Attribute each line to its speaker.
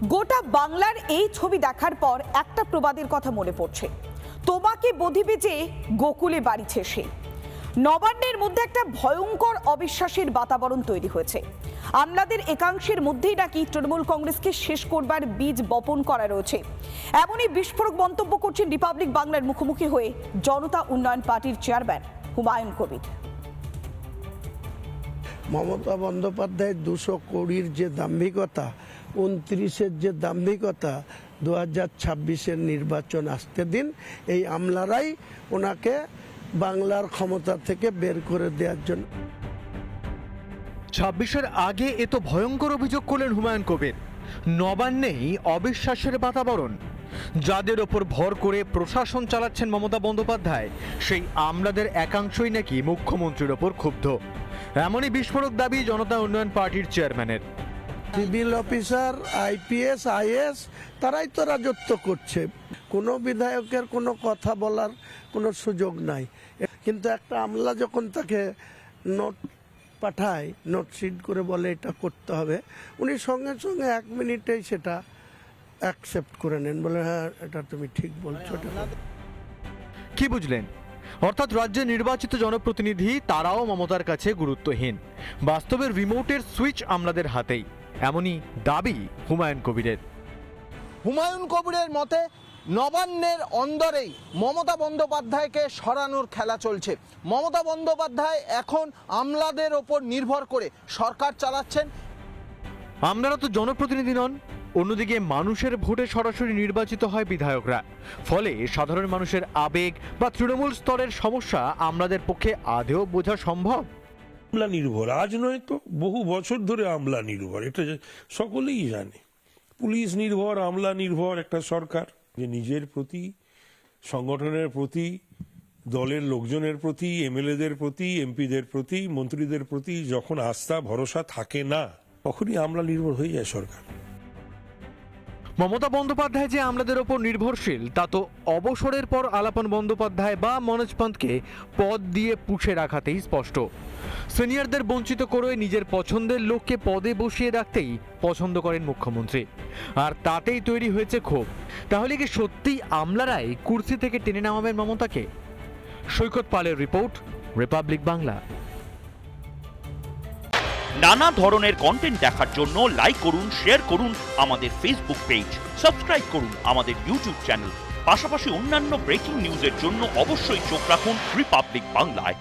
Speaker 1: গোটা বাংলার এই ছবি দেখার পর একটা প্রবাদের কথা মনে পড়ছে, তোমাকে বধিবে যে গোকুলে বাড়িছে সে। নবান্নের মধ্যে একটা ভয়ঙ্কর অবিশ্বাসের বাতাবরণ তৈরি হয়েছে। আমলাদের একাংশের মধ্যেই নাকি তৃণমূল কংগ্রেসকে শেষ করবার বীজ বপন করা রয়েছে। এমনই বিস্ফোরক মন্তব্য করছেন রিপাবলিক বাংলার মুখোমুখি হয়ে জনতা উন্নয়ন পার্টির চেয়ারম্যান হুমায়ুন কবির।
Speaker 2: মমতা বন্দ্যোপাধ্যায়ের 200 কোটির যে দাম্ভিকতা, 29-এর যে দাম্ভিকতা, 2026-এর নির্বাচন আসতে দিন, এই আমলারাই ওনাকে বাংলার ক্ষমতা থেকে বের করে দেওয়ার জন্য।
Speaker 3: 26-এর আগে এত ভয়ঙ্কর অভিযোগ করলেন হুমায়ুন কবির। নবান্নেই অবিশ্বাসের বাতাবরণ। যাদের ওপর ভর করে প্রশাসন চালাচ্ছেন মমতা বন্দ্যোপাধ্যায়, সেই আমলাদের একাংশই নাকি মুখ্যমন্ত্রীর ওপর ক্ষুব্ধ। এমনই বিস্ফোরক দাবি জনতা উন্নয়ন পার্টির চেয়ারম্যানের।
Speaker 2: সিভিল অফিসার, আইপিএস, আইএস তারাই তো রাজত্ব করছে। কোনো বিধায়কের কোনো কথা বলার কোনো সুযোগ নাই। কিন্তু একটা আমলা যখন তাকে নোট পাঠায়, নোটশিট করে বলে এটা করতে হবে, উনি সঙ্গে সঙ্গে 1 মিনিটেই সেটা অ্যাকসেপ্ট করে নেন, বলে হ্যাঁ এটা তুমি ঠিক বলছো।
Speaker 3: কি বুঝলেন? অর্থাৎ রাজ্যে নির্বাচিত জনপ্রতিনিধি তারাও মমতার কাছে গুরুত্বহীন। বাস্তবের রিমোটের সুইচ আমলাদের হাতেই, এমনই দাবি হুমায়ুন কবিরের।
Speaker 4: হুমায়ুন কবিরের মতে নবান্নের অন্দরেই মমতা বন্দ্যোপাধ্যায়কে সরানোর খেলা চলছে। মমতা বন্দ্যোপাধ্যায় এখন আমলাদের ওপর নির্ভর করে সরকার চালাচ্ছেন।
Speaker 3: আমলারা তো জনপ্রতিনিধি নন, অন্যদিকে মানুষের ভোটে সরাসরি নির্বাচিত হয় বিধায়করা। ফলে সাধারণ মানুষের আবেগ বা তৃণমূল স্তরের সমস্যা আমলাদের পক্ষে আদৌ বোঝা সম্ভব?
Speaker 5: আমলা নির্ভর আজ নয় তো, বহু বছর ধরে আমলা নির্ভর, এটা সকলেই জানে। পুলিশ নির্ভর, আমলা নির্ভর একটা সরকার, যে নিজের প্রতি, সংগঠনের প্রতি, দলের লোকজনের প্রতি, এমএলএদের প্রতি, এমপিদের প্রতি, মন্ত্রীদের প্রতি যখন আস্থা ভরসা থাকে না, তখনই আমলা নির্ভর হয়ে যায় সরকার।
Speaker 3: মমতা বন্দ্যোপাধ্যায় যে আমলাদের ওপর নির্ভরশীল তা তো অবসরের পর আলাপন বন্দ্যোপাধ্যায় বা মনোজ পন্তকে পদ দিয়ে পুষে রাখাতেই স্পষ্ট। সিনিয়রদের বঞ্চিত করে নিজের পছন্দের লোককে পদে বসিয়ে রাখতেই পছন্দ করেন মুখ্যমন্ত্রী, আর তাতেই তৈরি হয়েছে ক্ষোভ। তাহলে কি সত্যিই আমলারাই কুর্সি থেকে টেনে নামাবেন মমতাকে? সৈকত পালের রিপোর্ট, রিপাবলিক বাংলা।
Speaker 6: নানা ধরনের কন্টেন্ট দেখার জন্য লাইক করুন, শেয়ার করুন আমাদের ফেসবুক পেজ, সাবস্ক্রাইব করুন আমাদের ইউটিউব চ্যানেল। পাশাপাশি অন্যান্য ব্রেকিং নিউজের জন্য অবশ্যই চোখ রাখুন রিপাবলিক বাংলায়।